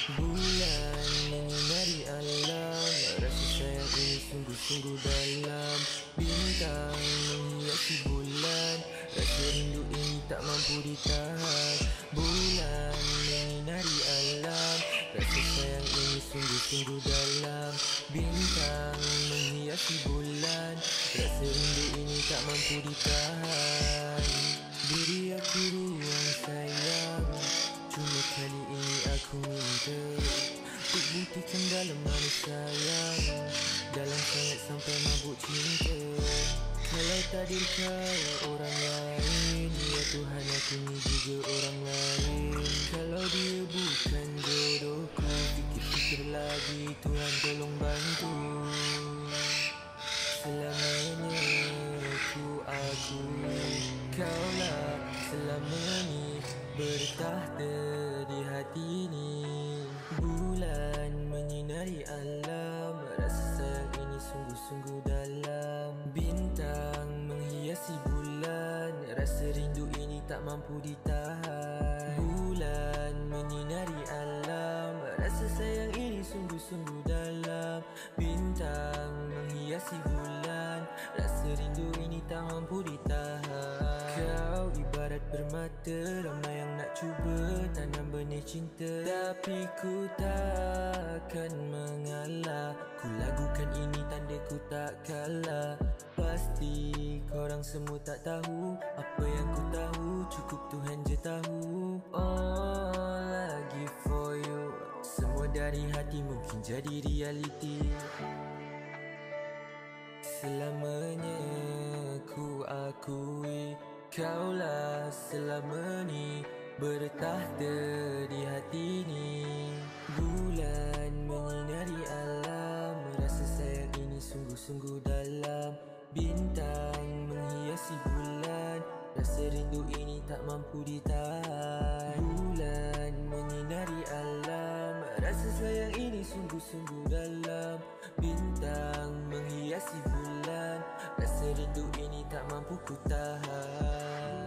Bulan menyinari alam, rasa sayang ini sungguh-sungguh dalam. Bintang menghiasi bulan, rasa rindu ini tak mampu ditahan. Bulan menyinari alam, rasa sayang ini sungguh-sungguh dalam. Bintang menghiasi bulan, rasa rindu ini tak mampu ditahan. Beri aku ruang sayang, cuma kali ini aku minta untuk buktikan dalam mana sayang, dalam sangat sampai mabuk cinta. Kalau takdir kau orang lain, ya Tuhan aku ni juga orang lain. Kalau dia bukan jodohku, fikir-fikir lagi Tuhan tolong bantu. Selamanya ku akui kaulah selama ni bertahta di hati ini. Bulan menyinari alam, rasa sayang ini sungguh-sungguh dalam. Bintang menghiasi bulan, rasa rindu ini tak mampu ditahan. Bulan menyinari alam, rasa sayang ini sungguh-sungguh dalam. Bintang menghiasi bulan, rasa rindu ini tak mampu ditahan. Kau ibarat permata, ramai yang nak cuba tanam benih cinta, tapi ku takkan mengalah. Ku lagukan ini tanda ku tak kalah. Pasti korang semua tak tahu apa yang ku tahu, cukup Tuhan je tahu. All I give for you, semua dari hati mungkin jadi reality. Selamanya ku akui kaulah selama ni bertahta di hati ni. Bulan menyinari alam, rasa sayang ini sungguh-sungguh dalam. Bintang menghiasi bulan, rasa rindu ini tak mampu ditahan. Bulan menyinari alam, rasa sayang ini sungguh-sungguh dalam. Bintang menghiasi bulan, rasa rindu ini tak mampu ku tahan.